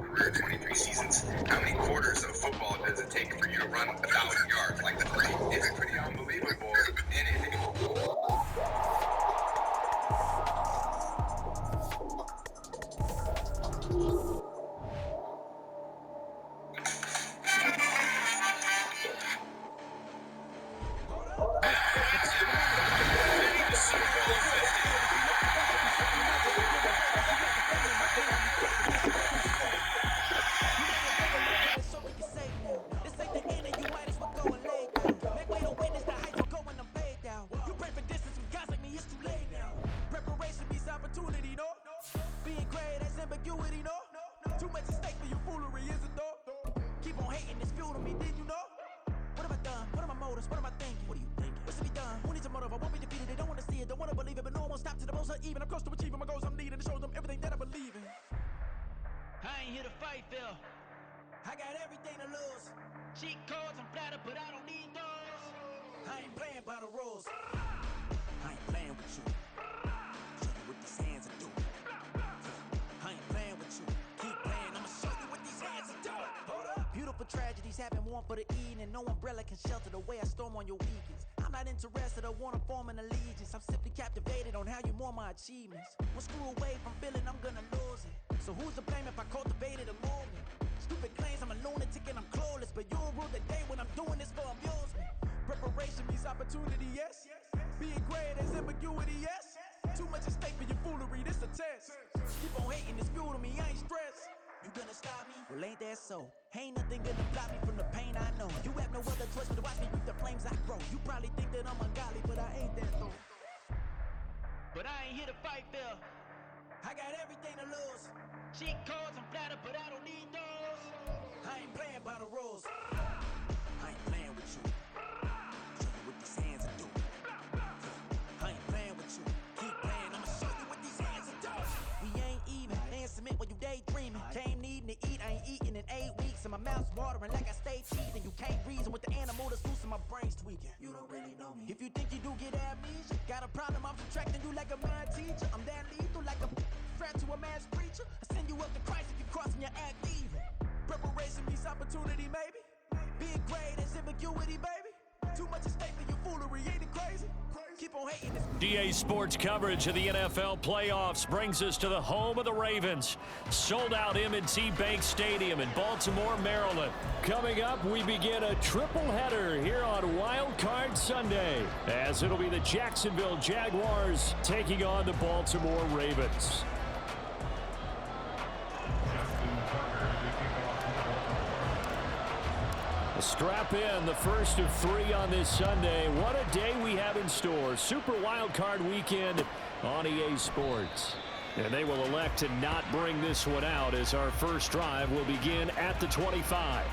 career, 23 seasons. How many quarters of football does it take for you to run 1,000 yards like the three? It's pretty unbelievable. Happen one for the evening, no umbrella can shelter the way I storm on your weekends. I'm not interested, I wanna form an allegiance. I'm simply captivated on how you more my achievements. One screw away from feeling I'm gonna lose it. So who's to blame if I cultivated a movement? Stupid claims I'm a lunatic and I'm clueless, but you'll rule the day when I'm doing this for amusement. Preparation means opportunity, yes. Being great as ambiguity, yes. Too much at stake for your foolery, this a test. Keep on hating, it's fuel to me, I ain't stressed. You gonna stop me? Well, ain't that so? Ain't nothing gonna block me from the pain I know. You have no other choice but to watch me reap the flames I grow. You probably think that I'm ungodly, but I ain't that though. But I ain't here to fight, Phil. I got everything to lose. Cheat codes, I'm flattered, but I don't need those. I ain't playing by the rules. I ain't playing with you. Show you what these hands are doing. I ain't playing with you. Keep playing, I'ma show you what these hands are doing. We ain't even. They ain't submit when you daydreaming. Came needing to eat, I ain't eating in 8 weeks. And my mouth's watering like I stay teething. You can't reason with the animal that's loose and my brain's tweaking. You don't really know me. If you think you do get amnesia, got a problem, I'm subtracting you like a mind teacher. I'm that lethal like a threat to a mass preacher. I send you up to Christ if you crossing your act even. Preparation means opportunity, maybe. Being great is ambiguity, baby. Too much at stake for your foolery, ain't it crazy? Keep on hating this. DA Sports coverage of the NFL playoffs brings us to the home of the Ravens. Sold out M&T Bank Stadium in Baltimore, Maryland. Coming up, we begin a triple header here on Wild Card Sunday, as it'll be the Jacksonville Jaguars taking on the Baltimore Ravens. Strap in, the first of 3 on this Sunday. What a day we have in store. Super Wild Card Weekend on EA Sports. And they will elect to not bring this one out, as our first drive will begin at the 25.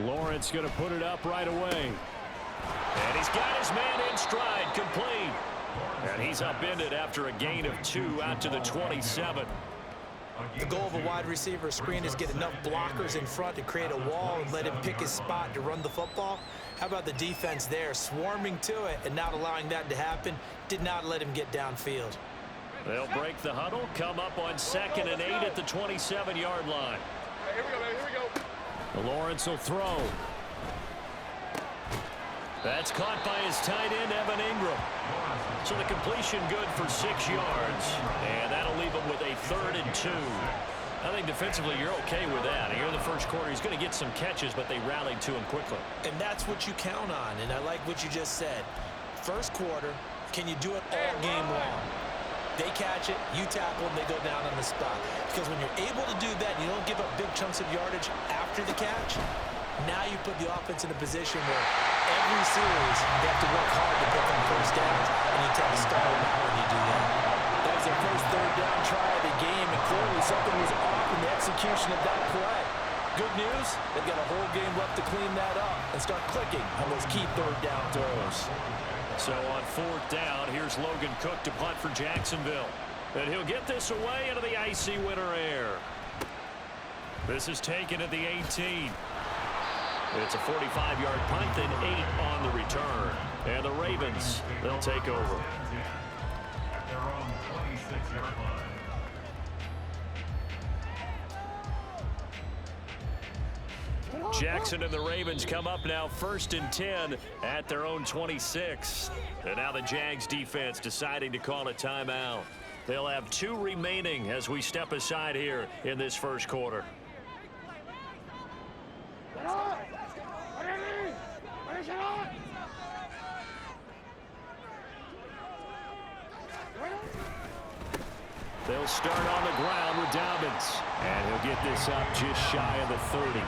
Lawrence going to put it up right away. And he's got his man in stride, complete. And he's upended after a gain of 2 out to the 27. The goal of a wide receiver screen is get enough blockers in front to create a wall and let him pick his spot to run the football. How about the defense there, swarming to it and not allowing that to happen? Did not let him get downfield. They'll break the huddle, come up on 2nd and 8 at the 27-yard line. Here we go, baby. Here we go. Lawrence will throw. That's caught by his tight end, Evan Ingram. So the completion good for 6 yards. And that'll leave him with a 3rd and 2. I think defensively you're okay with that. Here in the first quarter, he's going to get some catches, but they rallied to him quickly. And that's what you count on, and I like what you just said. First quarter, can you do it all game long? They catch it, you tackle, and they go down on the spot. Because when you're able to do that, you don't give up big chunks of yardage after the catch. Now you put the offense in a position where every series they have to work hard to pick on first downs, and you tend to stall them out when you do that. That was their first 3rd down try of the game, and clearly something was off in the execution of that play. Good news, they've got a whole game left to clean that up and start clicking on those key third down throws. So on fourth down, here's Logan Cook to punt for Jacksonville. And he'll get this away into the icy winter air. This is taken at the 18. It's a 45-yard punt and 8 on the return. And the Ravens, they'll take over. Their own 26-yard line. Jackson and the Ravens come up now 1st and 10 at their own 26. And now the Jags defense deciding to call a timeout. They'll have 2 remaining as we step aside here in this first quarter. They'll start on the ground with Dobbins. And he'll get this up just shy of the 30.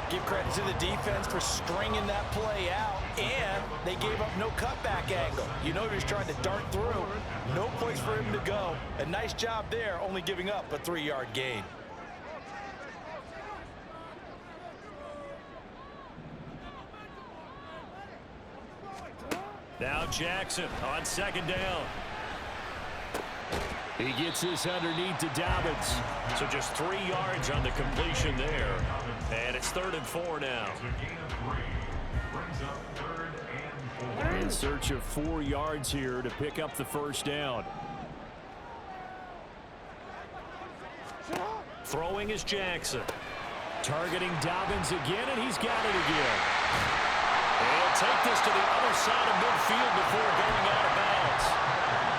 Give credit to the defense for stringing that play out, and they gave up no cutback angle. You know he was trying to dart through. No place for him to go. A nice job there, only giving up a 3-yard gain. Now Jackson on 2nd down. He gets this underneath to Dobbins. So just 3 yards on the completion there. And it's 3rd and 4 now. In search of 4 yards here to pick up the first down. Throwing is Jackson. Targeting Dobbins again, and he's got it again. And take this to the other side of midfield before going out of bounds.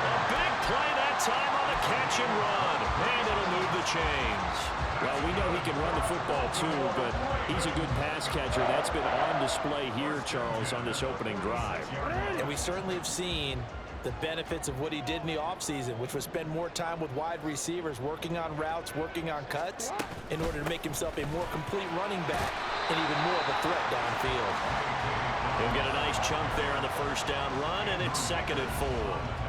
A big play that time on the catch and run. And it'll move the chains. Well, we know he can run the football too, but he's a good pass catcher. That's been on display here, Charles, on this opening drive. And we certainly have seen the benefits of what he did in the offseason, which was spend more time with wide receivers, working on routes, working on cuts, in order to make himself a more complete running back and even more of a threat downfield. He'll get a nice chunk there on the first down run, and it's 2nd and 4.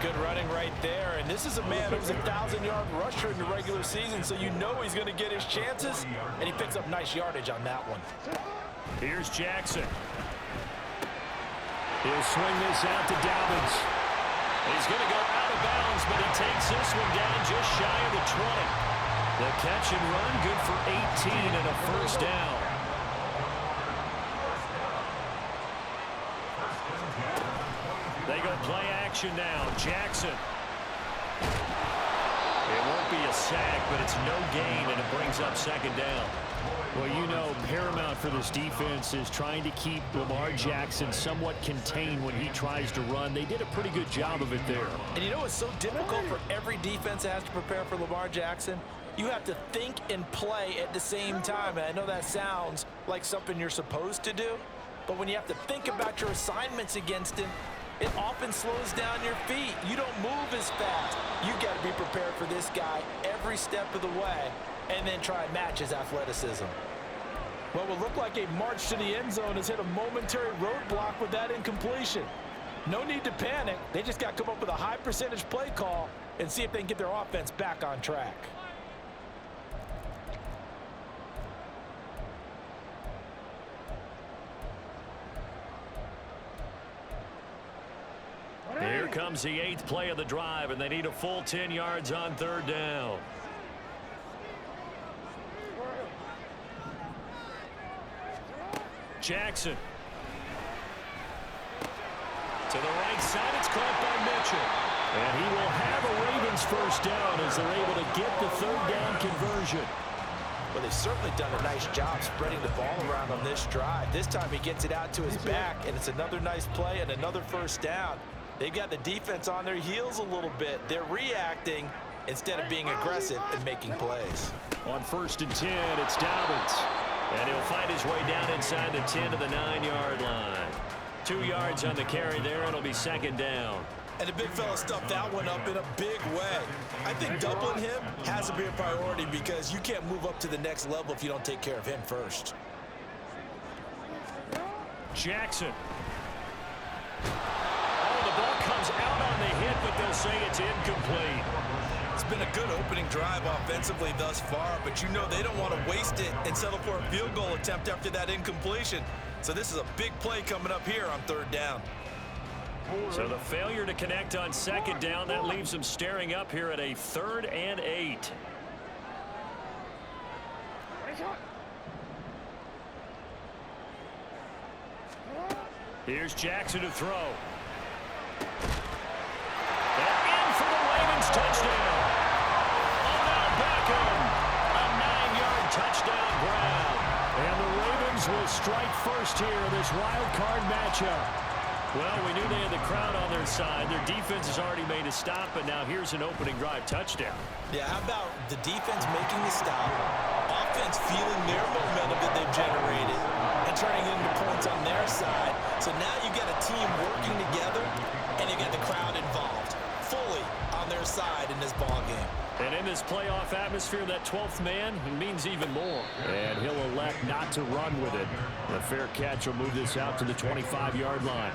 Good running right there, and this is a man who's a 1,000-yard rusher in the regular season, so you know he's going to get his chances, and he picks up nice yardage on that one. Here's Jackson. He'll swing this out to Dobbins. He's going to go out of bounds, but he takes this one down just shy of the 20. The catch and run, good for 18 and a first down. They go play action now. Jackson. It won't be a sack, but it's no gain, and it brings up 2nd down. Well, you know, paramount for this defense is trying to keep Lamar Jackson somewhat contained when he tries to run. They did a pretty good job of it there. And you know it's so difficult for every defense that has to prepare for Lamar Jackson? You have to think and play at the same time. And I know that sounds like something you're supposed to do, but when you have to think about your assignments against him, it often slows down your feet. You don't move as fast. You got to be prepared for this guy every step of the way and then try and match his athleticism. Well, what looked like a march to the end zone has hit a momentary roadblock with that incompletion. No need to panic. They just got to come up with a high percentage play call and see if they can get their offense back on track. Here comes the 8th play of the drive, and they need a full 10 yards on 3rd down. Jackson. To the right side, it's caught by Mitchell. And he will have a Ravens first down as they're able to get the 3rd down conversion. Well, they've certainly done a nice job spreading the ball around on this drive. This time he gets it out to his back, and it's another nice play and another first down. They've got the defense on their heels a little bit. They're reacting instead of being aggressive and making plays. On 1st and 10, it's Dobbins. And he'll find his way down inside the 10 to the 9-yard line. 2 yards on the carry there, and it'll be 2nd down. And the big fella stuffed that one up in a big way. I think doubling him has to be a priority because you can't move up to the next level if you don't take care of him first. Jackson. Oh, the ball comes out on the hit, but they'll say it's incomplete. It's been a good opening drive offensively thus far, but you know they don't want to waste it and settle for a field goal attempt after that incompletion. So this is a big play coming up here on third down. So the failure to connect on second down, that leaves them staring up here at a 3rd and 8. Here's Jackson to throw. And in for the Ravens touchdown. Odell Beckham, a 9-yard touchdown grab. And the Ravens will strike first here in this wild card matchup. Well, we knew they had the crowd on their side. Their defense has already made a stop, and now here's an opening drive touchdown. Yeah, how about the defense making the stop, offense feeling their momentum that they've generated, and turning it into points on their side. So now you get a team working together, and you get the crowd involved fully on their side in this ball game. And in this playoff atmosphere, that 12th man means even more. And he'll elect not to run with it. A fair catch will move this out to the 25-yard line.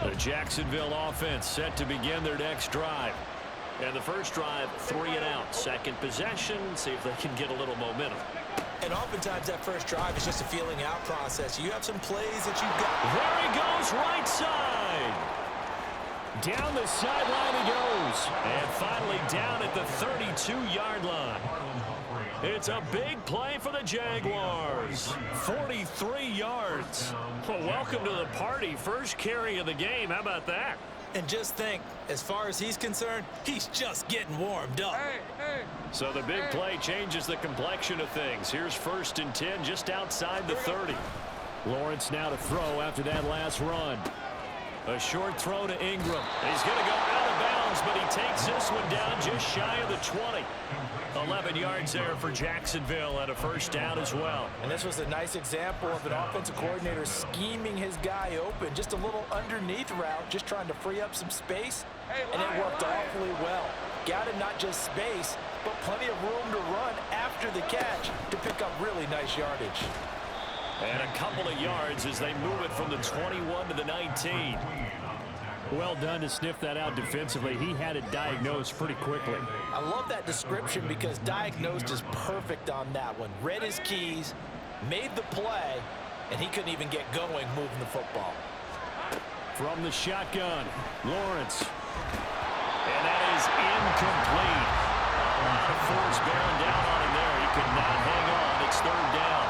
The Jacksonville offense set to begin their next drive. And the first drive, 3 and out. Second possession, see if they can get a little momentum. And oftentimes that first drive is just a feeling out process. You have some plays that you've got. There he goes, right side. Down the sideline he goes. And finally down at the 32-yard line. It's a big play for the Jaguars. 43 yards. Well, welcome to the party. First carry of the game. How about that? And just think, as far as he's concerned, he's just getting warmed up. So the big play changes the complexion of things. Here's 1st and 10 just outside the 30. Lawrence now to throw after that last run. A short throw to Ingram. He's going to go out of bounds, but he takes this one down just shy of the 20. 11 yards there for Jacksonville and a first down as well. And this was a nice example of an offensive coordinator scheming his guy open. Just a little underneath route, just trying to free up some space. And it worked awfully well. Got him not just space, but plenty of room to run after the catch to pick up really nice yardage. And a couple of yards as they move it from the 21 to the 19. Well done to sniff that out defensively. He had it diagnosed pretty quickly. I love that description because diagnosed is perfect on that one. Read his keys, made the play, and he couldn't even get going moving the football. From the shotgun, Lawrence. And that is incomplete. A lot of force bearing down on him there. He could not hang on. It's 3rd down.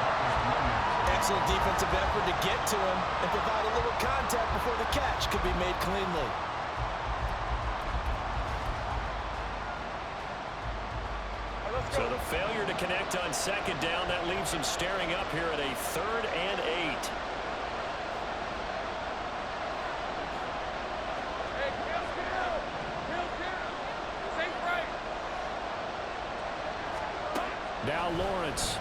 Excellent defensive effort to get to him and provide a little contact before the catch could be made cleanly. So the failure to connect on second down, that leaves them staring up here at a 3rd and 8. Now Lawrence.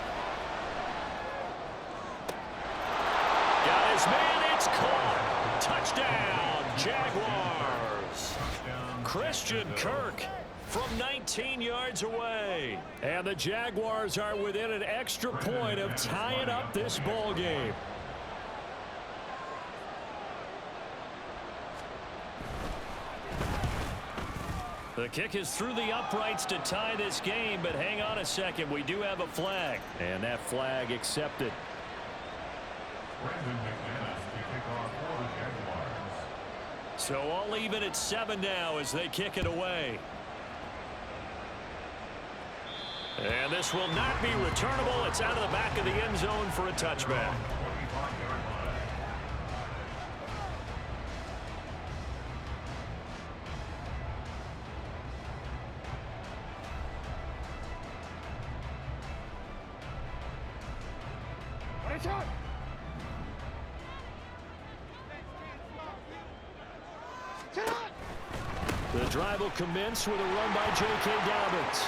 Got his man, it's caught. Touchdown, Jaguars. Christian Kirk from 19 yards away. And the Jaguars are within an extra point of tying up this ball game. The kick is through the uprights to tie this game, but hang on a second. We do have a flag. And that flag accepted. So all even at 7 now as they kick it away. And this will not be returnable. It's out of the back of the end zone for a touchback. The drive will commence with a run by J.K. Dobbins.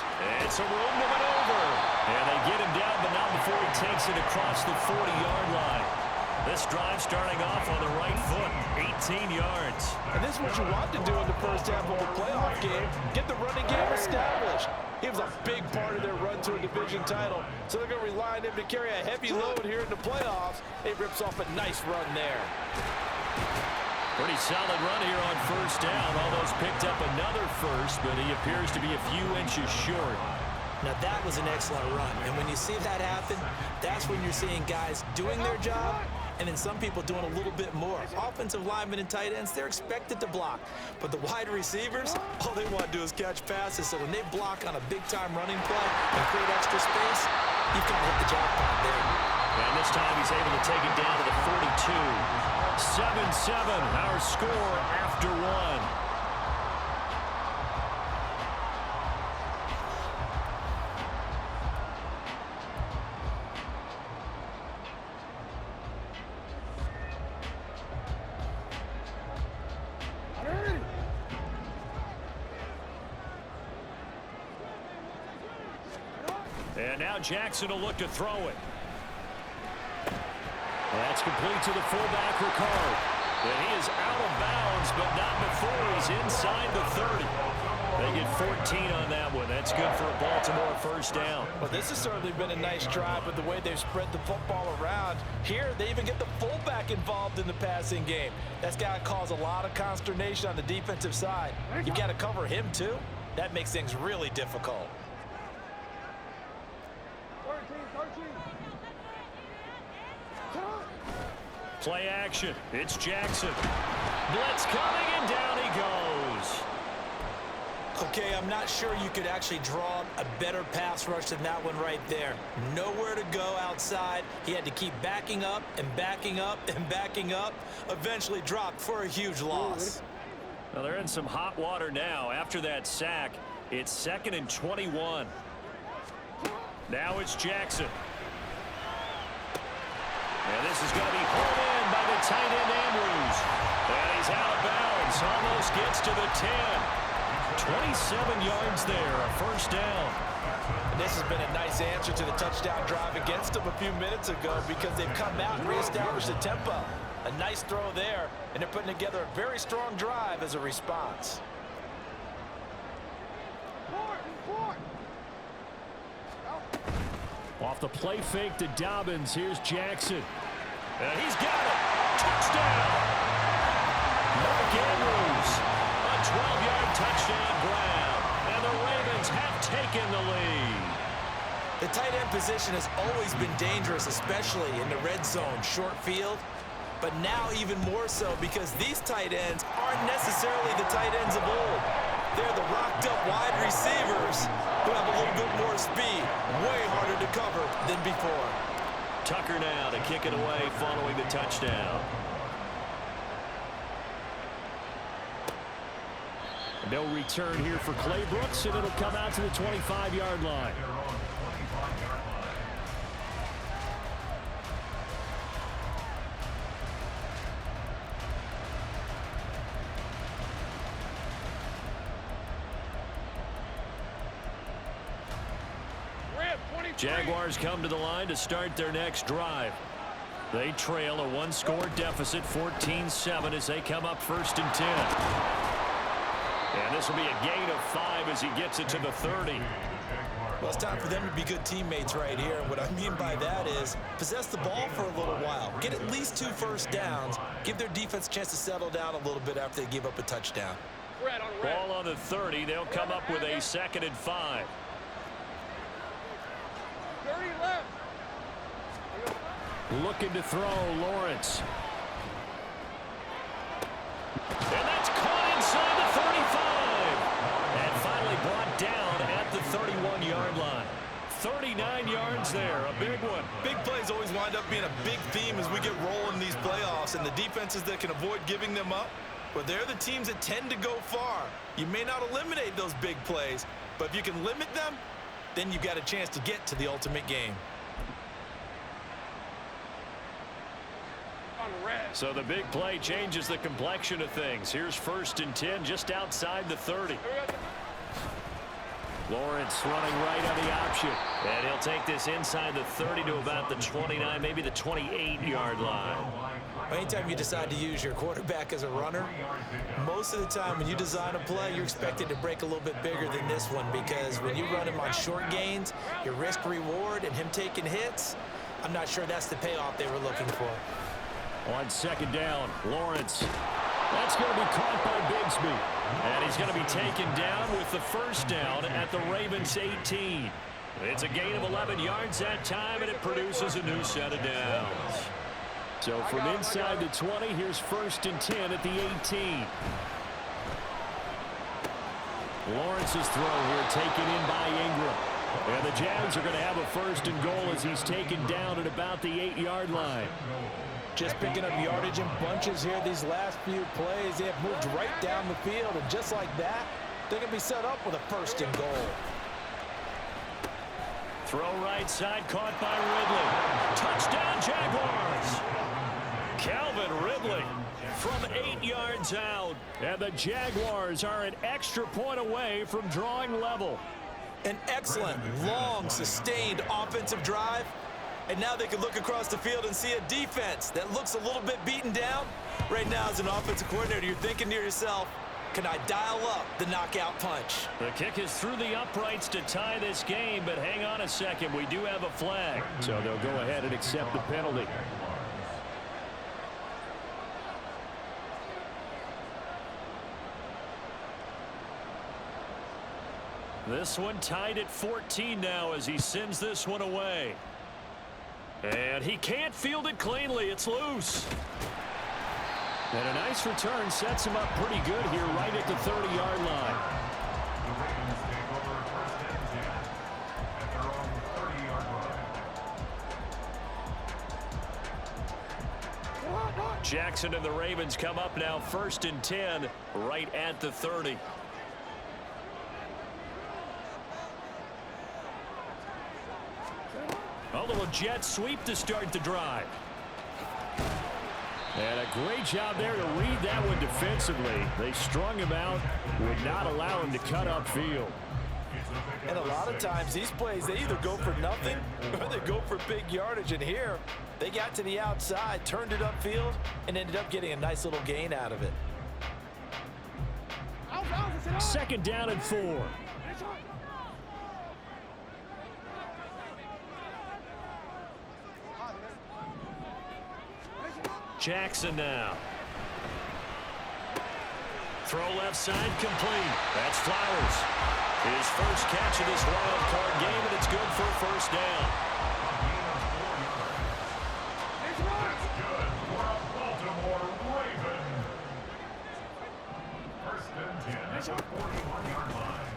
It's a room to maneuver. And they get him down, but not before he takes it across the 40-yard line. This drive starting off on the right foot, 18 yards. And this is what you want to do in the first half of a playoff game, get the running game established. He was a big part of their run to a division title, so they're going to rely on him to carry a heavy load here in the playoffs. He rips off a nice run there. Pretty solid run here on first down. Almost picked up another first, but he appears to be a few inches short. Now that was an excellent run, and when you see that happen, that's when you're seeing guys doing their job, and then some people doing a little bit more. Offensive linemen and tight ends, they're expected to block, but the wide receivers, all they want to do is catch passes, so when they block on a big-time running play and create extra space, you've got to hit the jackpot there. And this time he's able to take it down to the 42. 7-7, our score after one. And now Jackson will look to throw it. That's complete to the fullback, Ricard. And he is out of bounds, but not before he's inside the 30. They get 14 on that one. That's good for a Baltimore first down. Well, this has certainly been a nice drive with the way they've spread the football around. Here, they even get the fullback involved in the passing game. That's got to cause a lot of consternation on the defensive side. You've got to cover him, too. That makes things really difficult. Play action. It's Jackson. Blitz coming, and down he goes. Okay, I'm not sure you could actually draw a better pass rush than that one right there. Nowhere to go outside. He had to keep backing up and backing up and backing up. Eventually dropped for a huge loss. Well, they're in some hot water now. After that sack, it's 2nd and 21. Now it's Jackson. And this is going to be hauled in by the tight end, Andrews. And he's out of bounds. Almost gets to the 10. 27 yards there, a first down. And this has been a nice answer to the touchdown drive against them a few minutes ago because they've come out and reestablished the tempo. A nice throw there, and they're putting together a very strong drive as a response. Off the play fake to Dobbins, here's Jackson. And he's got it. Touchdown. Mark Andrews. A 12-yard touchdown grab. And the Ravens have taken the lead. The tight end position has always been dangerous, especially in the red zone, short field. But now even more so because these tight ends aren't necessarily the tight ends of old. They're the rocked-up wide receivers who have a little bit more speed, way harder to cover than before. Tucker now to kick it away following the touchdown. No return here for Clay Brooks, and it'll come out to the 25-yard line. Jaguars come to the line to start their next drive. They trail a one-score deficit, 14-7, as they come up 1st and 10. And this will be a gain of 5 as he gets it to the 30. Well, it's time for them to be good teammates right here. And what I mean by that is possess the ball for a little while. Get at least 2 first downs. Give their defense a chance to settle down a little bit after they give up a touchdown. Ball on the 30. They'll come up with a 2nd and 5. 30 left. Looking to throw, Lawrence. And that's caught inside the 35. And finally brought down at the 31-yard line. 39 yards there, a big one. Big plays always wind up being a big theme as we get rolling in these playoffs, and the defenses that can avoid giving them up, but they're the teams that tend to go far. You may not eliminate those big plays, but if you can limit them, then you've got a chance to get to the ultimate game. So the big play changes the complexion of things. Here's 1st and 10 just outside the 30. Lawrence running right on the option. And he'll take this inside the 30 to about the 29, maybe the 28-yard line. Anytime you decide to use your quarterback as a runner, most of the time when you design a play, you're expected to break a little bit bigger than this one, because when you run him on short gains, your risk-reward and him taking hits, I'm not sure that's the payoff they were looking for. On second down, Lawrence. That's going to be caught by Bigsby. And he's going to be taken down with the first down at the Ravens 18. It's a gain of 11 yards that time, and it produces a new set of downs. So from inside the 20, here's 1st and 10 at the 18. Lawrence's throw here taken in by Ingram. And the Jags are going to have a 1st and goal as he's taken down at about the 8-yard line. Just picking up yardage in bunches here these last few plays. They have moved right down the field, and just like that, they're going to be set up with a 1st and goal. Throw right side, caught by Ridley. Touchdown, Jaguars! Calvin Ridley from 8 yards out. And the Jaguars are an extra point away from drawing level. An excellent, long, sustained offensive drive. And now they can look across the field and see a defense that looks a little bit beaten down. Right now, as an offensive coordinator, you're thinking to yourself, can I dial up the knockout punch? The kick is through the uprights to tie this game, but hang on a second. We do have a flag. So they'll go ahead and accept the penalty. This one tied at 14 now as he sends this one away. And he can't field it cleanly. It's loose. And a nice return sets him up pretty good here right at the 30-yard line. The Ravens take over 1st and 10 at their own 30-yard line. Jackson and the Ravens come up now 1st and 10 right at the 30. A little jet sweep to start the drive. And a great job there to read that one defensively. They strung him out, would not allow him to cut upfield. And a lot of times these plays, they either go for nothing or they go for big yardage. And here, they got to the outside, turned it upfield, and ended up getting a nice little gain out of it. 2nd down and 4. Jackson now. Throw left side complete. That's Flowers. His first catch of this wild card game, and it's good for a 1st down. That's good for a Baltimore Raven. 1st and 10 at the 41-yard line.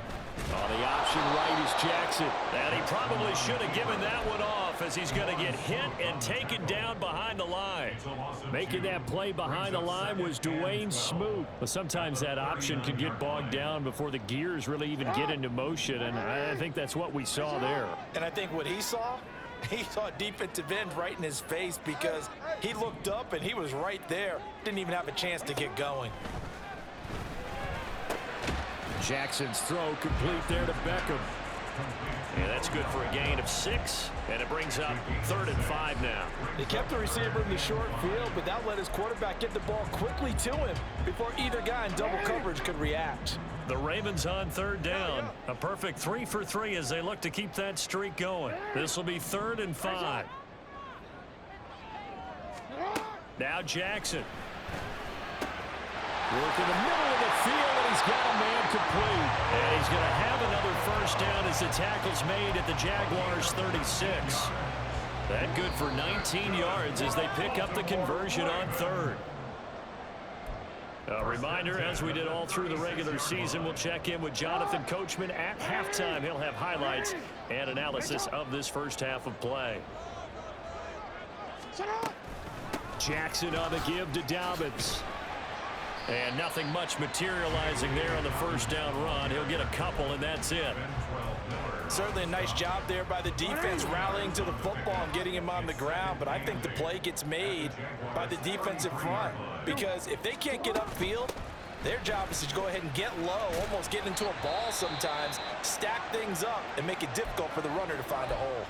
On the option right is Jackson. And he probably should have given that one off as he's going to get hit and taken down behind the line. Making that play behind the line was Dwayne Smoot. But sometimes that option can get bogged down before the gears really even get into motion, and I think that's what we saw there. And I think what he saw a defensive end right in his face, because he looked up and he was right there. Didn't even have a chance to get going. Jackson's throw complete there to Beckham. Yeah, that's good for a gain of 6, and it brings up 3rd and 5 now. They kept the receiver in the short field, but that let his quarterback get the ball quickly to him before either guy in double coverage could react. The Ravens on 3rd down. A perfect 3 for 3 as they look to keep that streak going. This will be 3rd and 5. Now Jackson. Work in the middle of the field, and he's got a man complete. And he's going to have another 1st down as the tackle's made at the Jaguars' 36. That good for 19 yards as they pick up the conversion on 3rd. A reminder, as we did all through the regular season, we'll check in with Jonathan Coachman at halftime. He'll have highlights and analysis of this first half of play. Jackson on the give to Dobbins. And nothing much materializing there on the 1st down run. He'll get a couple, and that's it. Certainly a nice job there by the defense rallying to the football and getting him on the ground, but I think the play gets made by the defensive front, because if they can't get upfield, Their job is to go ahead and get low, almost get into a ball sometimes, stack things up, and make it difficult for the runner to find a hole.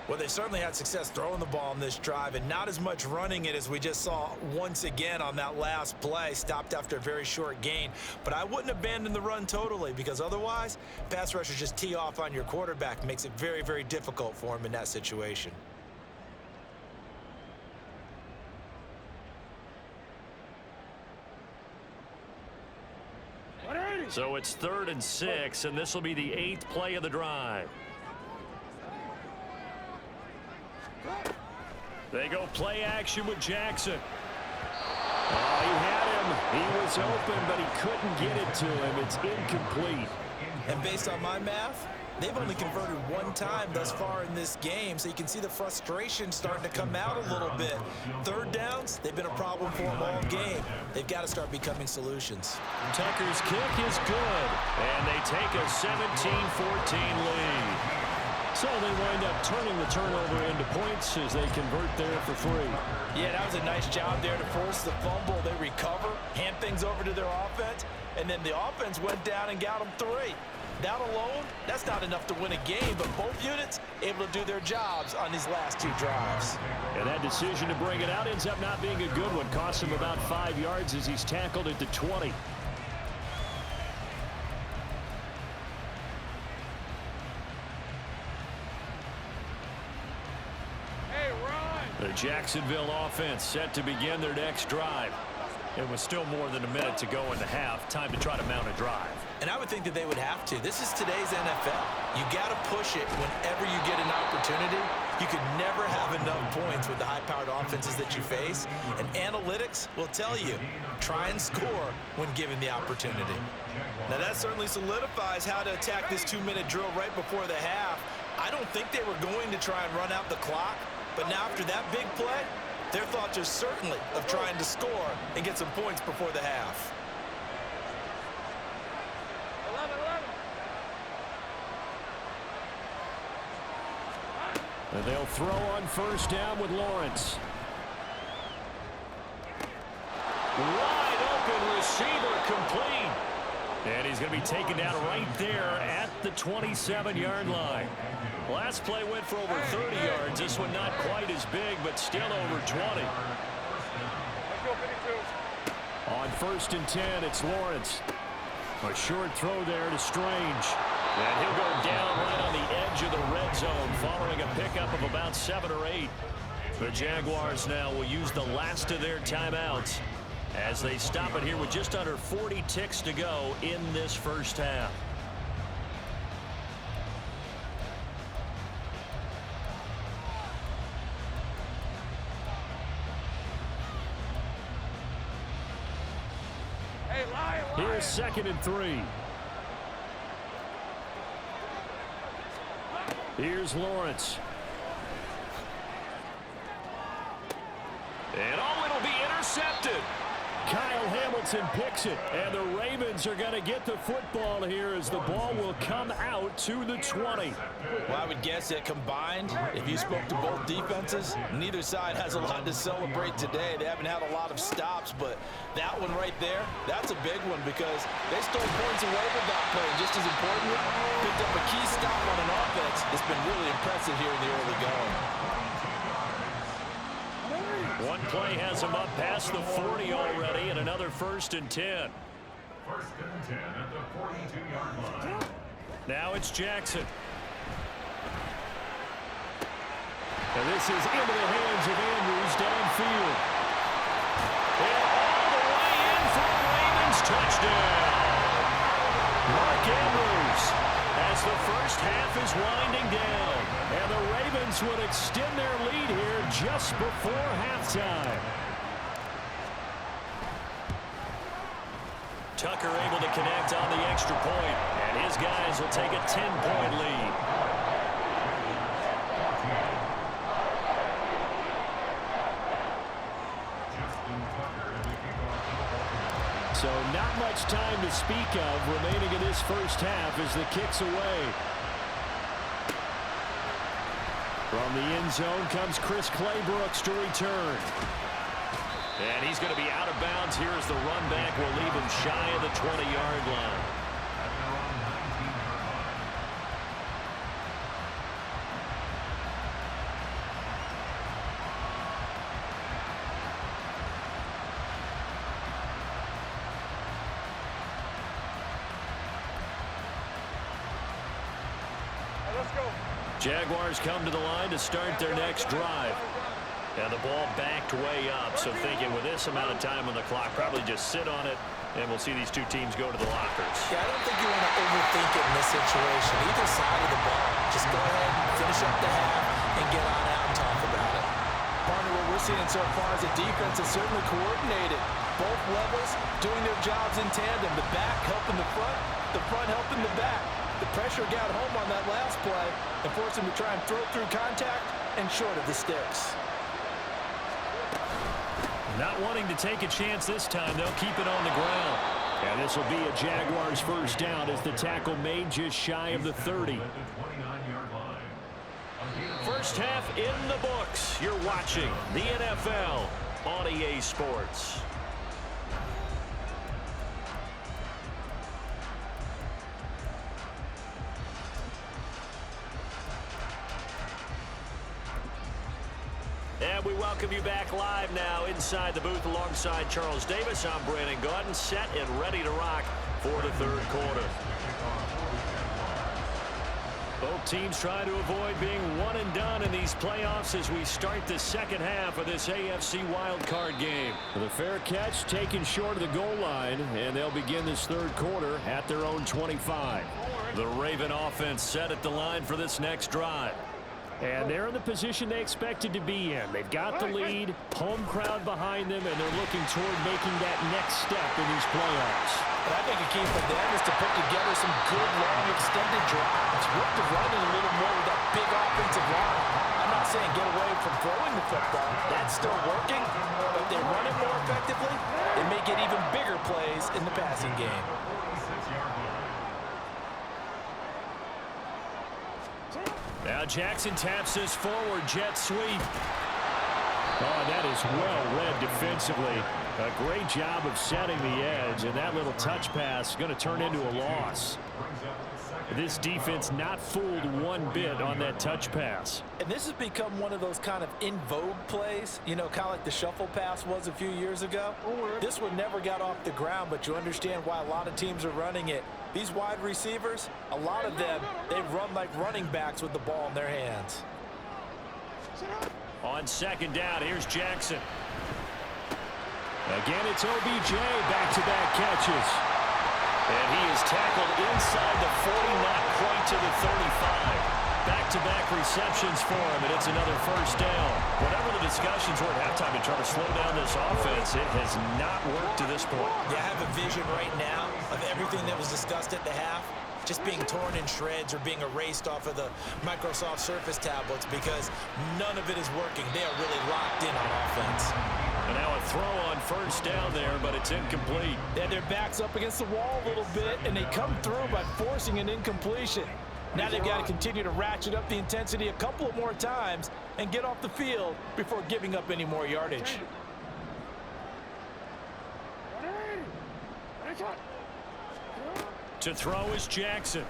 Well, they certainly had success throwing the ball in this drive and not as much running it as we just saw once again on that last play. Stopped after a very short gain. But I wouldn't abandon the run totally, because otherwise, pass rushers just tee off on your quarterback. Makes it very, very difficult for him in that situation. So it's 3rd and 6, and this will be the 8th play of the drive. They go play action with Jackson. Oh, he had him. He was open, but he couldn't get it to him. It's incomplete. And based on my math, they've only converted one time thus far in this game, so you can see the frustration starting to come out a little bit. 3rd downs, they've been a problem for them all game. They've got to start becoming solutions. Tucker's kick is good, and they take a 17-14 lead. So they wind up turning the turnover into points as they convert there for 3. Yeah, that was a nice job there to force the fumble. They recover, hand things over to their offense, and then the offense went down and got them 3. That alone, that's not enough to win a game, but both units able to do their jobs on these last 2 drives. And that decision to bring it out ends up not being a good one. Cost him about 5 yards as he's tackled at the 20. The Jacksonville offense set to begin their next drive. It was still more than a minute to go in the half. Time to try to mount a drive. And I would think that they would have to. This is today's NFL. You got to push it whenever you get an opportunity. You could never have enough points with the high-powered offenses that you face. And analytics will tell you, try and score when given the opportunity. Now that certainly solidifies how to attack this 2-minute drill right before the half. I don't think they were going to try and run out the clock. But now after that big play, their thoughts are certainly of trying to score and get some points before the half. 11. And they'll throw on 1st down with Lawrence. Wide open receiver complete. And he's going to be taken down right there at the 27-yard line. Last play went for over 30 yards. This one not quite as big, but still over 20. On 1st and 10, it's Lawrence. A short throw there to Strange. And he'll go down right on the edge of the red zone following a pickup of about 7 or 8. The Jaguars now will use the last of their timeouts as they stop it here with just under 40 ticks to go in this first half. Here's 2nd and 3. Here's Lawrence. And it'll be intercepted. Kyle Hamilton picks it, and the Ravens are going to get the football here as the ball will come out to the 20. Well, I would guess that combined, if you spoke to both defenses, neither side has a lot to celebrate today. They haven't had a lot of stops, but that one right there, that's a big one because they stole points away with that play. And just as importantly, picked up a key stop on an offense that's been really impressive here in the early going. One play has him up past the 40 already, and another 1st and 10. 1st and 10 at the 42-yard line. Now it's Jackson. And this is into the hands of Andrews downfield. And all the way in for a Ravens touchdown. Mark Andrews as the first half is winding down. And the Ravens would extend their lead here just before halftime. Tucker able to connect on the extra point, and his guys will take a 10-point lead. So not much time to speak of remaining in this first half as the kick's away. From the end zone comes Chris Claybrooks to return. And he's going to be out of bounds here as the run back will leave him shy of the 20-yard line. Jaguars come to the line to start their next drive. And the ball backed way up, so thinking with this amount of time on the clock, probably just sit on it, and we'll see these two teams go to the lockers. Yeah, I don't think you want to overthink it in this situation. Either side of the ball. Just go ahead and finish up the half and get on out and talk about it. Partner, what we're seeing so far is the defense is certainly coordinated. Both levels doing their jobs in tandem. The back helping the front helping the back. The pressure got home on that last play and forced him to try and throw through contact and short of the sticks. Not wanting to take a chance this time, they'll keep it on the ground. And this will be a Jaguars first down as the tackle made just shy of the 30. First half in the books. You're watching the NFL on EA Sports. And we welcome you back live now inside the booth alongside Charles Davis. I'm Brandon Gaudin, set and ready to rock for the third quarter. Both teams try to avoid being one and done in these playoffs as we start the second half of this AFC wildcard game. The fair catch taken short of the goal line, and they'll begin this third quarter at their own 25. The Raven offense set at the line for this next drive. And they're in the position they expected to be in. They've got the lead, home crowd behind them, and they're looking toward making that next step in these playoffs. And I think a key for them is to put together some good, long, extended drives. Work the running a little more with that big offensive line. I'm not saying get away from throwing the football. That's still working. But if they run it more effectively, they may get even bigger plays in the passing game. Now Jackson taps this forward jet sweep. Oh, that is well read defensively. A great job of setting the edge, and that little touch pass is going to turn into a loss. This defense not fooled one bit on that touch pass. And this has become one of those kind of in vogue plays, you know, kind of like the shuffle pass was a few years ago. This one never got off the ground, but you understand why a lot of teams are running it. These wide receivers, a lot of them, they run like running backs with the ball in their hands. On second down, here's Jackson. Again, it's OBJ, back-to-back catches. And he is tackled inside the 40, not quite to the 35. Back-to-back receptions for him, and it's another first down. Whatever the discussions were at halftime to try to slow down this offense, it has not worked to this point. Yeah, I have a vision right now of everything that was discussed at the half just being torn in shreds or being erased off of the Microsoft Surface tablets because none of it is working. They are really locked in on offense. And now a throw on first down there, but it's incomplete. They had their backs up against the wall a little bit, and they come through by forcing an incompletion. Now they've got to continue to ratchet up the intensity a couple of more times and get off the field before giving up any more yardage. To throw is Jackson.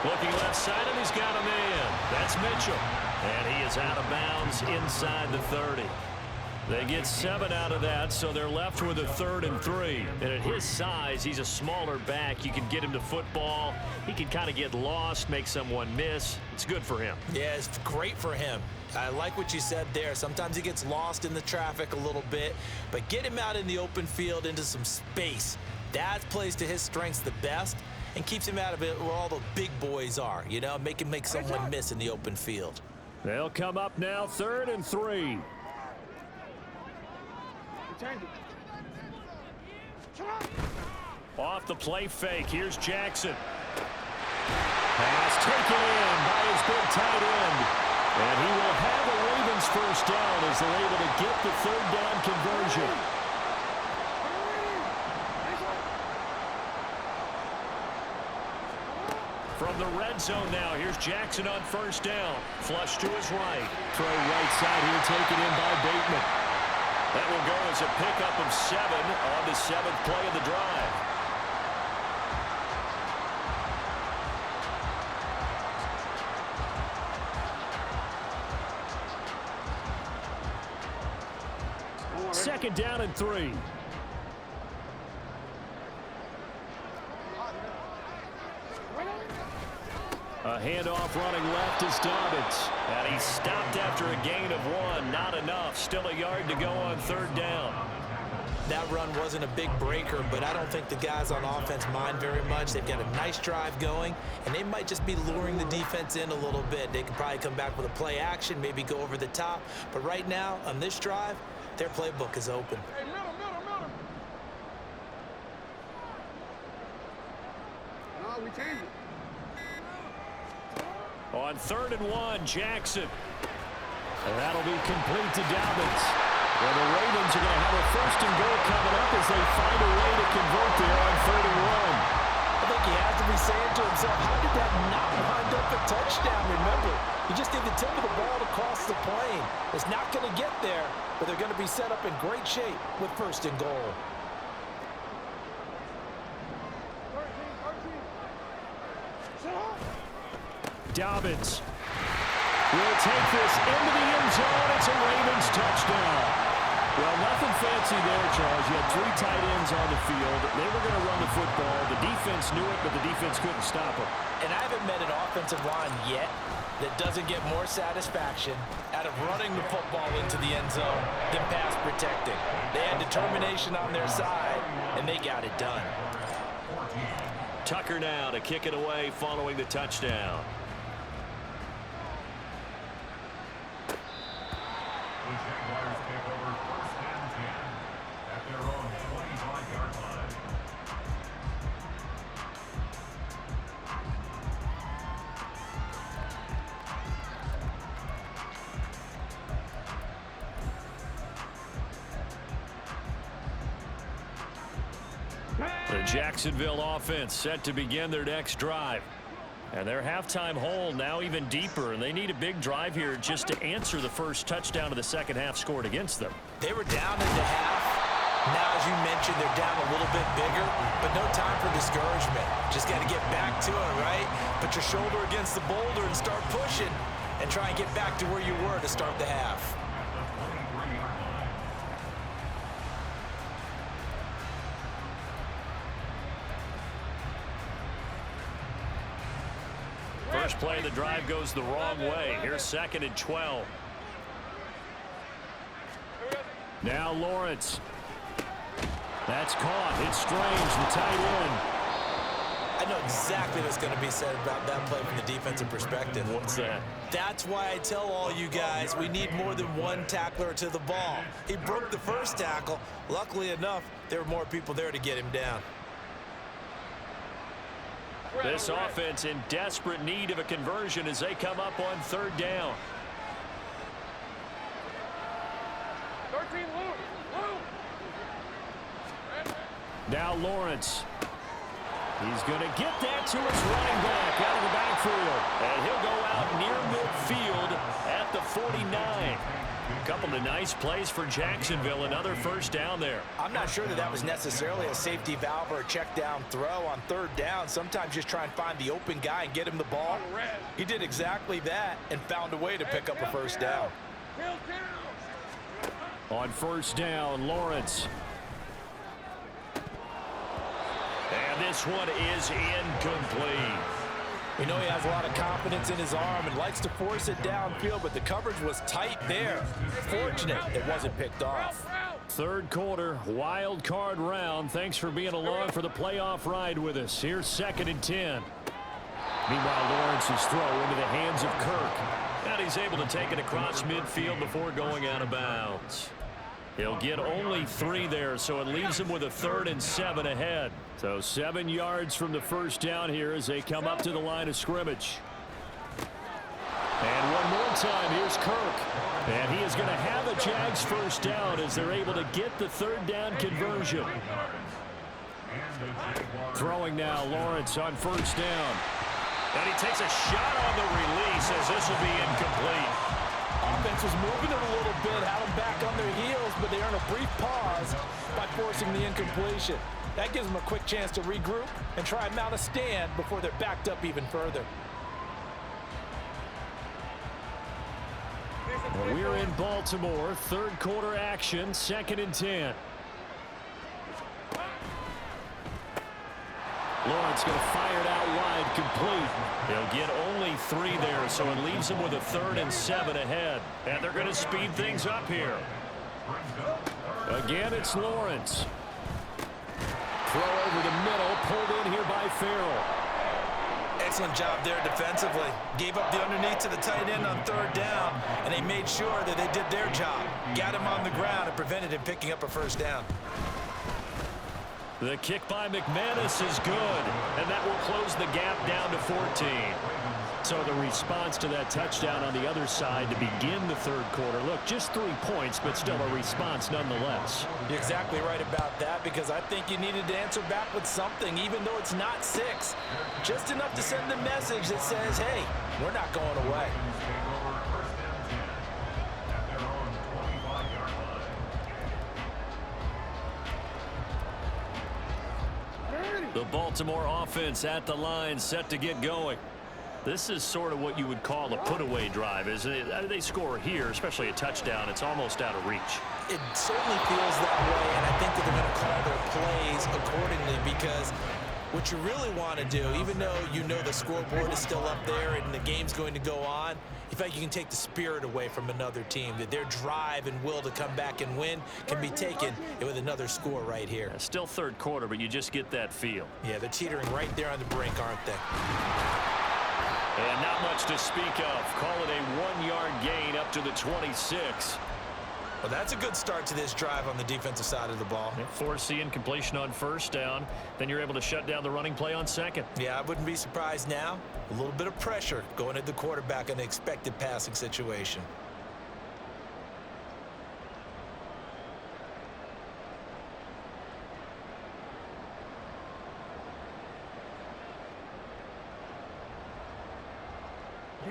Looking left side, and he's got him in. That's Mitchell. And he is out of bounds inside the 30. They get 7 out of that, so they're left with a 3rd and 3. And at his size, he's a smaller back. You can get him to football. He can kind of get lost, make someone miss. It's good for him. Yeah, it's great for him. I like what you said there. Sometimes he gets lost in the traffic a little bit, but get him out in the open field into some space. That plays to his strengths the best and keeps him out of it where all the big boys are, you know, make him make someone miss in the open field. They'll come up now 3rd and 3. Off the play fake, here's Jackson. Pass taken in by his big tight end. And he will have the Ravens first down as they're able to get the 3rd down conversion. From the red zone now, here's Jackson on first down. Flush to his right. Throw right side here taken in by Bateman. That will go as a pickup of 7 on the 7th play of the drive. Second down and 3. A handoff running left is Dobbins. And he stopped after a gain of 1. Not enough. Still a yard to go on 3rd down. That run wasn't a big breaker, but I don't think the guys on offense mind very much. They've got a nice drive going, and they might just be luring the defense in a little bit. They could probably come back with a play action, maybe go over the top. But right now, on this drive, their playbook is open. Hey, middle. No, we changed it. On 3rd and 1, Jackson. And that'll be complete to Dobbins. Well, the Ravens are going to have a 1st and goal coming up as they find a way to convert there on 3rd and 1. I think he has to be saying to himself, how did that not wind up a touchdown? Remember, you just need the tip of the ball to cross the plane. It's not going to get there, but they're going to be set up in great shape with 1st and goal. Dobbins will take this into the end zone. It's a Ravens touchdown. Well, nothing fancy there, Charles. You had 3 tight ends on the field. They were going to run the football. The defense knew it, but the defense couldn't stop them. And I haven't met an offensive line yet that doesn't get more satisfaction out of running the football into the end zone than pass protecting. They had determination on their side, and they got it done. Tucker now to kick it away following the touchdown. The Jaguars take over 1st and 10 at their own 25-yard line. The Jacksonville offense set to begin their next drive. And their halftime hole now even deeper, and they need a big drive here just to answer the first touchdown of the second half scored against them. They were down into half. Now, as you mentioned, they're down a little bit bigger, but no time for discouragement. Just got to get back to it, right? Put your shoulder against the boulder and start pushing and try and get back to where you were to start the half. First play of the drive goes the wrong way. Here's 2nd and 12. Now Lawrence. That's caught. It's Strange, the tight end. I know exactly what's going to be said about that play from the defensive perspective. What's that? That's why I tell all you guys we need more than one tackler to the ball. He broke the first tackle. Luckily enough, there were more people there to get him down. This offense in desperate need of a conversion as they come up on 3rd down. 13, Lou. Now Lawrence. He's going to get that to his running back out of the backfield. And he'll go out near midfield at the 49. A couple of nice plays for Jacksonville. Another 1st down there. I'm not sure that was necessarily a safety valve or a check down throw on 3rd down. Sometimes just try and find the open guy and get him the ball. He did exactly that and found a way to pick up a 1st down. On 1st down, Lawrence. And this one is incomplete. We know he has a lot of confidence in his arm and likes to force it downfield, but the coverage was tight there. Fortunate it wasn't picked off. 3rd quarter, wild card round. Thanks for being along for the playoff ride with us. Here's 2nd and 10. Meanwhile, Lawrence's throw into the hands of Kirk. And he's able to take it across midfield before going out of bounds. He'll get only 3 there, so it leaves him with a 3rd and 7 ahead. So 7 yards from the 1st down here as they come up to the line of scrimmage. And one more time, here's Kirk. And he is going to have a Jags 1st down as they're able to get the 3rd down conversion. Throwing now, Lawrence on 1st down. And he takes a shot on the release as this will be incomplete. Offense was moving it a little bit, had them back on their heels, but they earned a brief pause by forcing the incompletion. That gives them a quick chance to regroup and try and mount a stand before they're backed up even further. Well, we're in Baltimore, third quarter action, 2nd and 10. Lawrence going to fire it out wide, complete. They'll get only 3 there, so it leaves them with a 3rd and 7 ahead. And they're going to speed things up here. Again, it's Lawrence. Throw over the middle, pulled in here by Farrell. Excellent job there defensively. Gave up the underneath to the tight end on 3rd down, and they made sure that they did their job. Got him on the ground and prevented him picking up a 1st down. The kick by McManus is good, and that will close the gap down to 14. So the response to that touchdown on the other side to begin the 3rd quarter. Look, just 3 points, but still a response nonetheless. You're exactly right about that, because I think you needed to answer back with something, even though it's not 6. Just enough to send a message that says, hey, we're not going away. The Baltimore offense at the line, set to get going. This is sort of what you would call a put-away drive, isn't it? They score here, especially a touchdown. It's almost out of reach. It certainly feels that way, and I think that they're going to call their plays accordingly, because what you really want to do, even though you know the scoreboard is still up there and the game's going to go on, you feel like you can take the spirit away from another team, that their drive and will to come back and win can be taken with another score right here. Still 3rd quarter, but you just get that feel. Yeah, they're teetering right there on the brink, aren't they? And not much to speak of. Call it a 1-yard gain up to the 26. Well, that's a good start to this drive on the defensive side of the ball. Force the incompletion on 1st down. Then you're able to shut down the running play on 2nd. Yeah, I wouldn't be surprised now. A little bit of pressure going at the quarterback in an expected passing situation.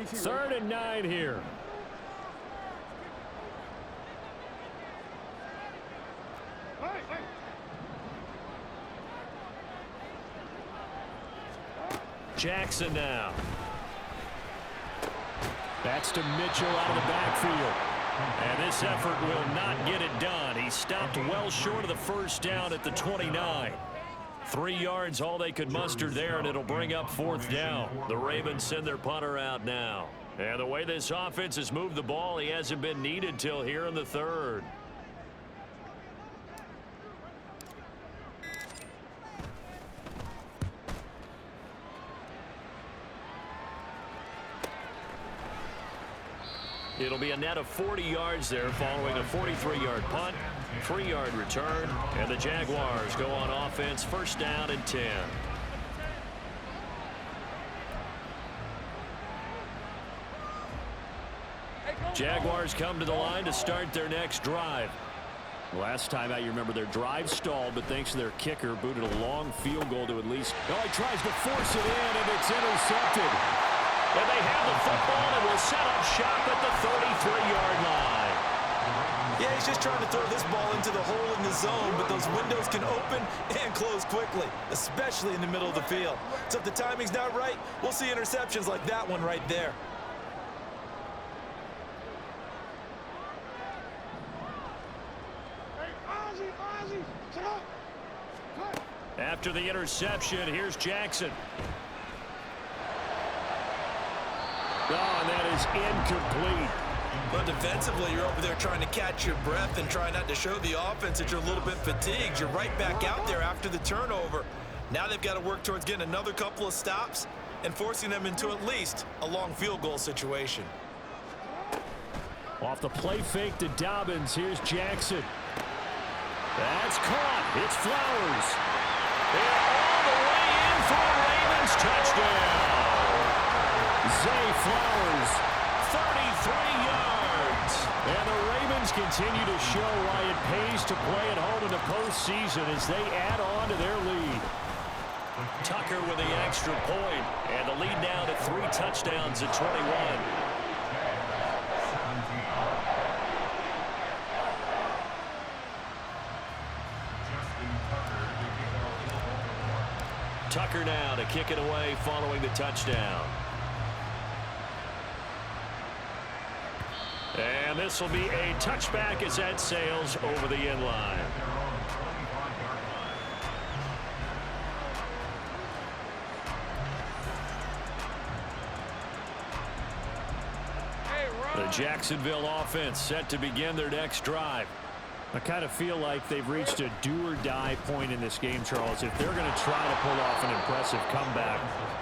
Third and 9 here. Jackson now. That's to Mitchell out of the backfield. And this effort will not get it done. He stopped well short of the 1st down at the 29. 3 yards, all they could muster there, and it'll bring up 4th down. The Ravens send their punter out now. And the way this offense has moved the ball, he hasn't been needed till here in the 3rd. It'll be a net of 40 yards there following a 43-yard punt, 3-yard return, and the Jaguars go on offense, 1st down and 10. Jaguars come to the line to start their next drive. Last time out, you remember their drive stalled, but thanks to their kicker, booted a long field goal to at least. Oh, he tries to force it in, and it's intercepted. And they have the football and will set up shop at the 33-yard line. Yeah, he's just trying to throw this ball into the hole in the zone, but those windows can open and close quickly, especially in the middle of the field. So if the timing's not right, we'll see interceptions like that one right there. After the interception, here's Jackson. Oh, and that is incomplete. But defensively, you're over there trying to catch your breath and try not to show the offense that you're a little bit fatigued. You're right back out there after the turnover. Now they've got to work towards getting another couple of stops and forcing them into at least a long field goal situation. Off the play fake to Dobbins, here's Jackson. That's caught. It's Flowers. They're all the way in for a Ravens touchdown. Zay Flowers, 33 yards. And the Ravens continue to show why it pays to play at home in the postseason as they add on to their lead. Tucker with the extra point, and the lead now to 3 touchdowns at 21. Tucker now to kick it away following the touchdown. And this will be a touchback as that sails over the end line. The Jacksonville offense set to begin their next drive. I kind of feel like they've reached a do-or-die point in this game, Charles. If they're going to try to pull off an impressive comeback,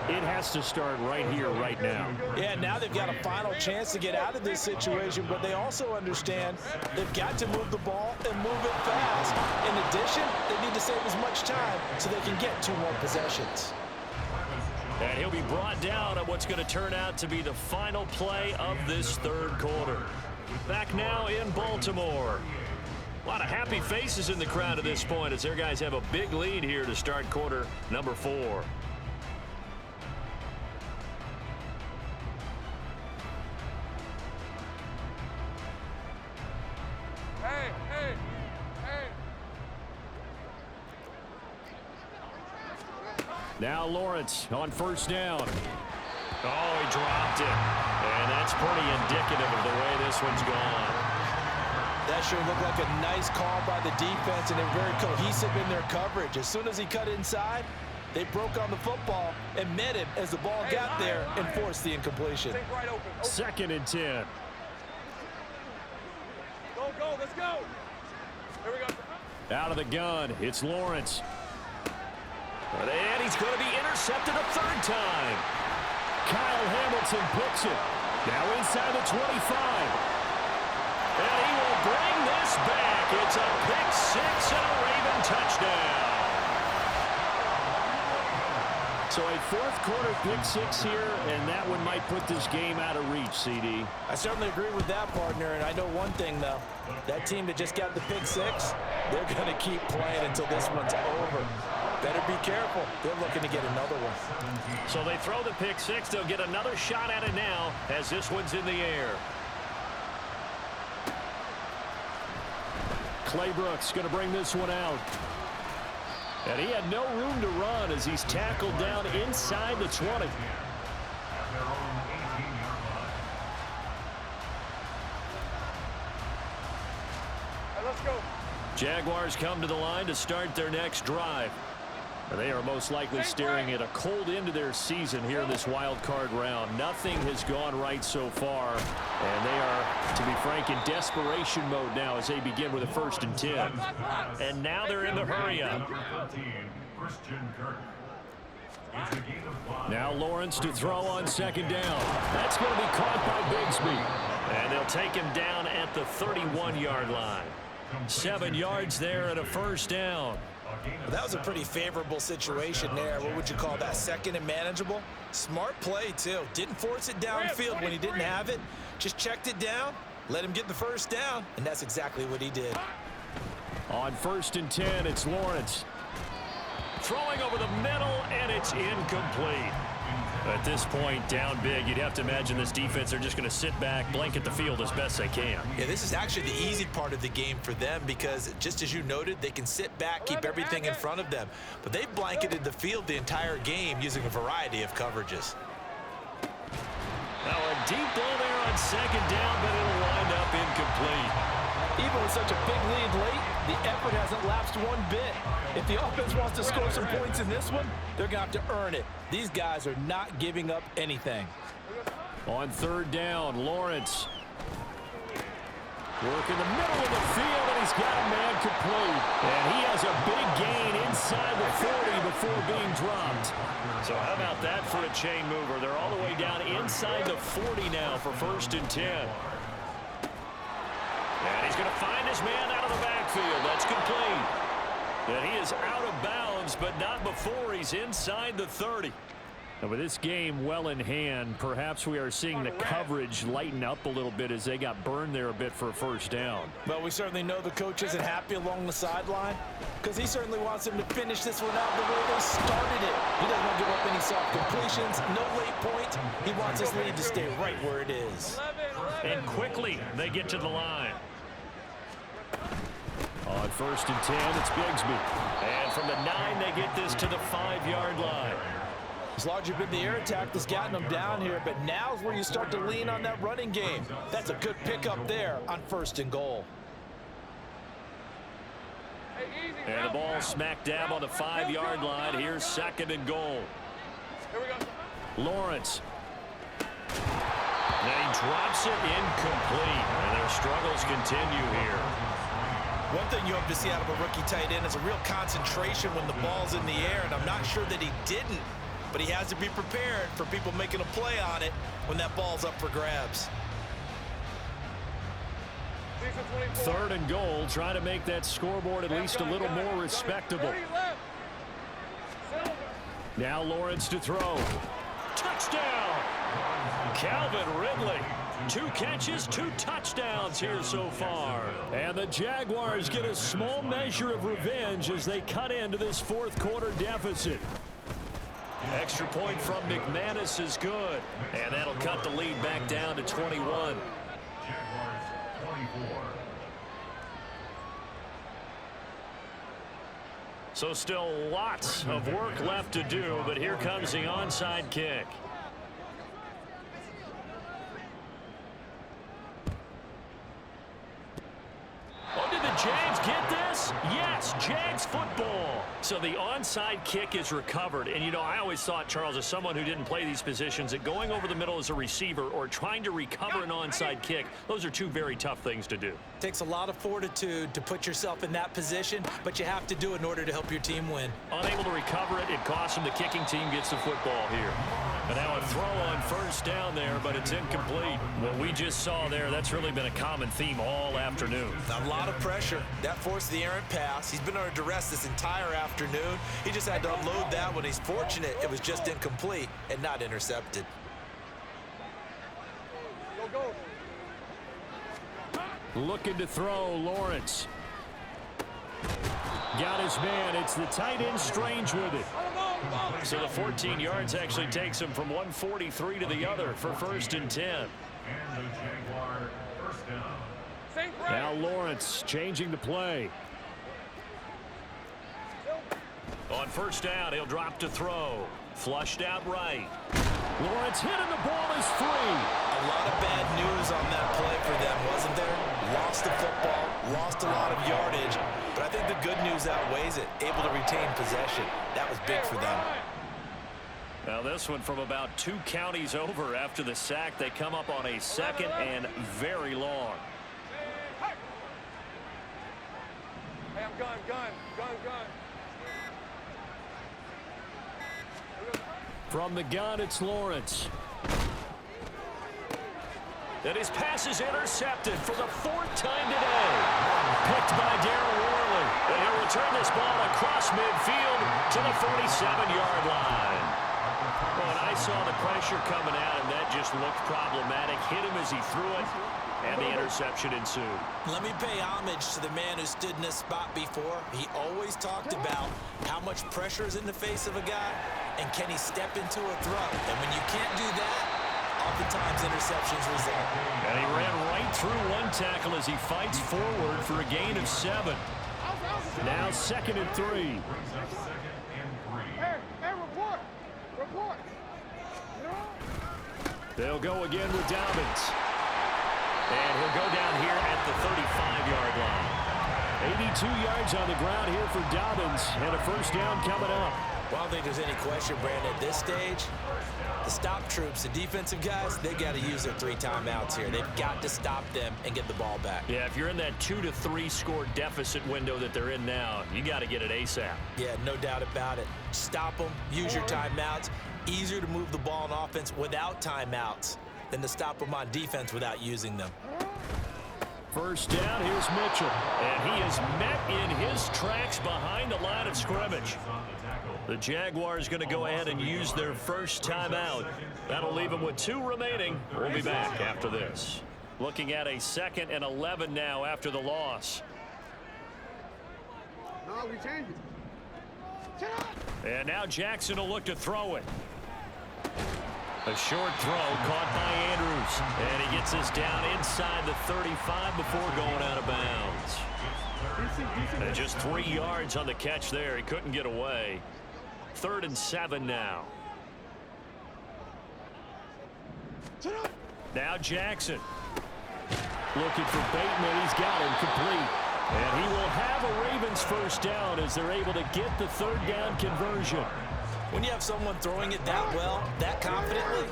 it has to start right here, right now. Yeah, now they've got a final chance to get out of this situation, but they also understand they've got to move the ball and move it fast. In addition, they need to save as much time so they can get 2 more possessions. And he'll be brought down on what's going to turn out to be the final play of this third quarter. Back now in Baltimore. A lot of happy faces in the crowd at this point as their guys have a big lead here to start quarter number 4. Hey, hey, hey. Now Lawrence on first down. Oh, he dropped it. And that's pretty indicative of the way this one's gone. That sure looked like a nice call by the defense, and they're very cohesive in their coverage. As soon as he cut inside, they broke on the football and met him as the ball got there and forced the incompletion. Right open. 2nd and 10. Go, let's go. Here we go. Out of the gun, it's Lawrence. And he's going to be intercepted a 3rd time. Kyle Hamilton picks it. Now inside the 25. And he will bring this back. It's a pick 6 and a Raven touchdown. So a 4th quarter pick 6 here, and that one might put this game out of reach, CD. I certainly agree with that, partner, and I know one thing, though. That team that just got the pick 6, they're going to keep playing until this one's over. Better be careful. They're looking to get another one. So they throw the pick 6. They'll get another shot at it now as this one's in the air. Clay Brooks going to bring this one out. And he had no room to run as he's tackled down inside the 20. Let's go. Jaguars come to the line to start their next drive. They are most likely staring at a cold end to their season here in this wild card round. Nothing has gone right so far, and they are, to be frank, in desperation mode now as they begin with a 1st and 10. And now they're in the hurry up. Now Lawrence to throw on 2nd down. That's going to be caught by Bigsby. And they'll take him down at the 31-yard line. 7 yards there and a 1st down. Well, that was a pretty favorable situation there. What would you call that? 2nd and manageable? Smart play, too. Didn't force it downfield when he didn't have it. Just checked it down, let him get the 1st down, and that's exactly what he did. On 1st and 10, it's Lawrence. Throwing over the middle, and it's incomplete. At this point, down big, you'd have to imagine this defense are just going to sit back, blanket the field as best they can. Yeah, this is actually the easy part of the game for them because, just as you noted, they can sit back, keep everything in front of them. But they've blanketed the field the entire game using a variety of coverages. Now a deep ball there on 2nd down, but it'll wind up incomplete. Even with such a big lead late, the effort hasn't lapsed one bit. If the offense wants to score some points in this one, they're going to have to earn it. These guys are not giving up anything. On 3rd down, Lawrence. Work in the middle of the field, and he's got a man complete. And he has a big gain inside the 40 before being dropped. So how about that for a chain mover? They're all the way down inside the 40 now for 1st and 10. And he's going to find his man out of the backfield. That's complete. And he is out of bounds, but not before he's inside the 30. And with this game well in hand, perhaps we are seeing the coverage lighten up a little bit as they got burned there a bit for a 1st down. Well, we certainly know the coach isn't happy along the sideline because he certainly wants them to finish this one out the way they started it. He doesn't want to give up any soft completions, no late point. He wants his lead to stay right where it is. And quickly they get to the line. On first and 10, it's Bigsby. And from the 9, they get this to the 5-yard line. It's largely been the air attack that's gotten them down here, but now's where you start to lean on that running game. That's a good pickup there on 1st and goal. And the ball smack dab on the 5-yard line. Here's 2nd and goal. Here we go. Lawrence. And he drops it incomplete. And their struggles continue here. One thing you hope to see out of a rookie tight end is a real concentration when the ball's in the air, and I'm not sure that he didn't, but he has to be prepared for people making a play on it when that ball's up for grabs. 3rd and goal, trying to make that scoreboard at least a little more respectable. Now Lawrence to throw. Touchdown! Calvin Ridley. 2 catches, 2 touchdowns here so far. And the Jaguars get a small measure of revenge as they cut into this 4th quarter deficit. Extra point from McManus is good. And that'll cut the lead back down to 21. Jaguars 24. So still lots of work left to do, but here comes the onside kick. Oh, did the Jags get this? Yes, Jags football. So the onside kick is recovered. And, you know, I always thought, Charles, as someone who didn't play these positions, that going over the middle as a receiver or trying to recover an onside kick, those are 2 very tough things to do. Takes a lot of fortitude to put yourself in that position, but you have to do it in order to help your team win. Unable to recover it, it costs them. The kicking team gets the football here. And now a throw on 1st down there, but it's incomplete. What we just saw there, that's really been a common theme all afternoon. A lot of pressure. That forced the errant pass. He's been under duress this entire afternoon. He just had to unload that one. He's fortunate it was just incomplete and not intercepted. Looking to throw, Lawrence. Got his man. It's the tight end Strange with it. So the 14 yards actually takes him from 143 to the other for 1st and 10. And the Jaguar 1st down. Now Lawrence changing the play. On 1st down, he'll drop to throw. Flushed out right. Lawrence hit and the ball is free. A lot of bad news on that play for them, wasn't there? Lost the football, lost a lot of yardage, but I think the good news outweighs it. Able to retain possession. That was big for them. Now this one from about 2 counties over after the sack. They come up on a 2nd and very long. Hey, I'm gun. From the gun, it's Lawrence. And his pass is intercepted for the 4th time today. Picked by Darryl Worley. And he'll return this ball across midfield to the 47-yard line. Well, and I saw the pressure coming at him. That just looked problematic. Hit him as he threw it, and the interception ensued. Let me pay homage to the man who stood in this spot before. He always talked about how much pressure is in the face of a guy, and can he step into a throw? And when you can't do that, oftentimes interceptions result. And he ran right through one tackle as he fights forward for a gain of 7. Now 2nd and 3. Hey, report. They'll go again with Dobbins. And he'll go down here at the 35-yard line. 82 yards on the ground here for Dobbins, and a 1st down coming up. Well, I don't think there's any question, Brandon, at this stage, the stop troops, the defensive guys, they got to use their 3 timeouts here. They've got to stop them and get the ball back. Yeah, if you're in that 2 to 3 score deficit window that they're in now, you got to get it ASAP. Yeah, no doubt about it. Stop them, use your timeouts. Easier to move the ball on offense without timeouts than to stop them on defense without using them. 1st down, here's Mitchell. And he is met in his tracks behind the line of scrimmage. The Jaguars going to go ahead and use their 1st timeout. That'll leave them with 2 remaining. We'll be back after this. Looking at a 2nd and 11 now after the loss. No, we changed it. And now Jackson will look to throw it. A short throw caught by Andrews. And he gets us down inside the 35 before going out of bounds. And just 3 yards on the catch there. He couldn't get away. 3rd and 7 now. Now Jackson. Looking for Bateman. He's got him complete. And he will have a Ravens first down as they're able to get the 3rd down conversion. When you have someone throwing it that well, that confidently,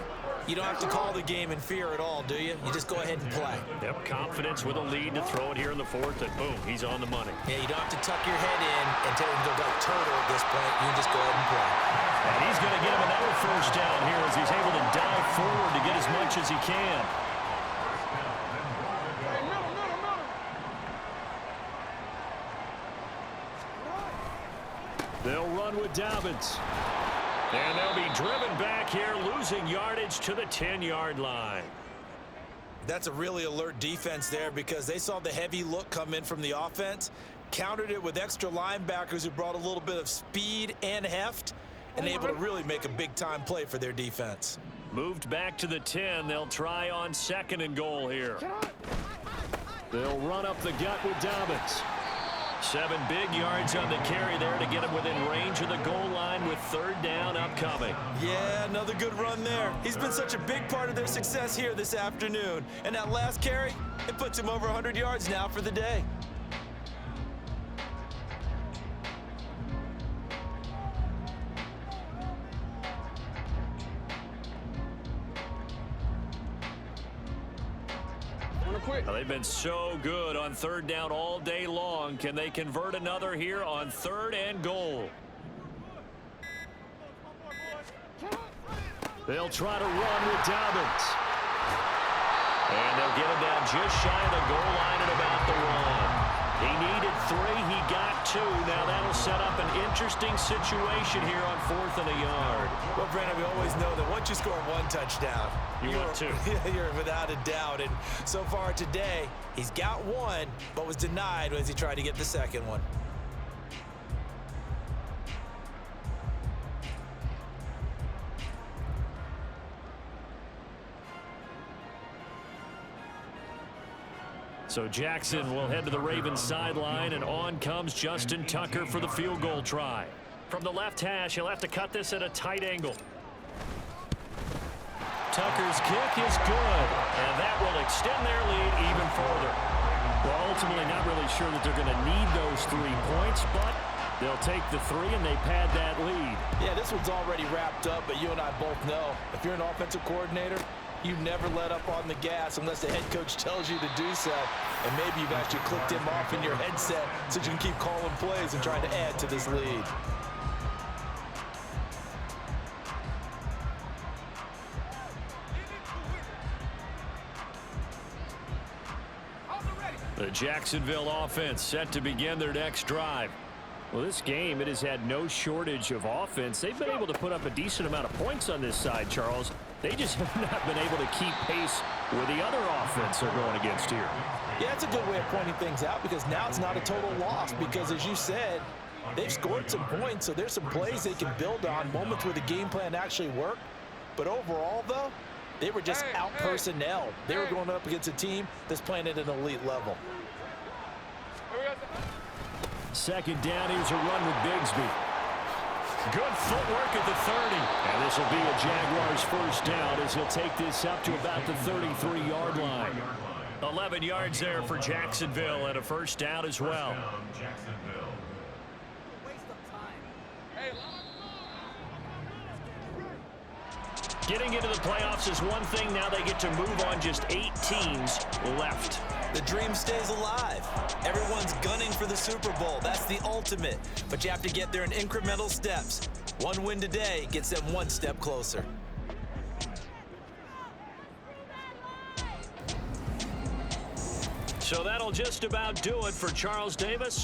you don't have to call the game in fear at all, do you? You just go ahead and play. Yep, confidence with a lead to throw it here in the 4th, and boom, he's on the money. Yeah, you don't have to tuck your head in and tell him to go turtle at this point. You can just go ahead and play. And he's going to get him another first down here as he's able to dive forward to get as much as he can. They'll run with Dobbins. And they'll be driven back here, losing yardage to the 10-yard line. That's a really alert defense there because they saw the heavy look come in from the offense, countered it with extra linebackers who brought a little bit of speed and heft, and able to really make a big-time play for their defense. Moved back to the 10. They'll try on 2nd and goal here. They'll run up the gut with Dobbins. 7 big yards on the carry there to get him within range of the goal line with 3rd down upcoming. Yeah, another good run there. He's been such a big part of their success here this afternoon. And that last carry, it puts him over 100 yards now for the day. Well, they've been so good on 3rd down all day long. Can they convert another here on 3rd and goal? They'll try to run with Dobbins. And they'll get him down just shy of the goal line at about the 1. He needed 3. He got 2. Now that'll set up an interesting situation here on 4th and a yard. Well, Brandon, we always know that once you score 1 touchdown, you want 2. You're without a doubt. And so far today, he's got 1, but was denied as he tried to get the 2nd one. So Jackson will head to the Ravens sideline, and on comes Justin Tucker for the field goal try. From the left hash, he'll have to cut this at a tight angle. Tucker's kick is good, and that will extend their lead even further. Well, ultimately not really sure that they're going to need those 3 points, but they'll take the 3 and they pad that lead. Yeah, this one's already wrapped up, but you and I both know if you're an offensive coordinator, you never let up on the gas unless the head coach tells you to do so. And maybe you've actually clicked him off in your headset so you can keep calling plays and trying to add to this lead. The Jacksonville offense set to begin their next drive. Well, this game, it has had no shortage of offense. They've been able to put up a decent amount of points on this side, Charles. They just have not been able to keep pace with the other offense they're going against here. Yeah, that's a good way of pointing things out because now it's not a total loss because, as you said, they've scored some points, so there's some plays they can build on, moments where the game plan actually worked. But overall, though, they were just out-personnel. They were going up against a team that's playing at an elite level. 2nd down, here's a run with Bigsby. Good footwork at the 30. And this will be a Jaguars first down as he'll take this up to about the 33-yard line. 11 yards there for Jacksonville and a first down as well. Getting into the playoffs is one thing. Now they get to move on. Just 8 teams left. The dream stays alive. Everyone's gunning for the Super Bowl. That's the ultimate. But you have to get there in incremental steps. One win today gets them 1 step closer. So that'll just about do it for Charles Davis.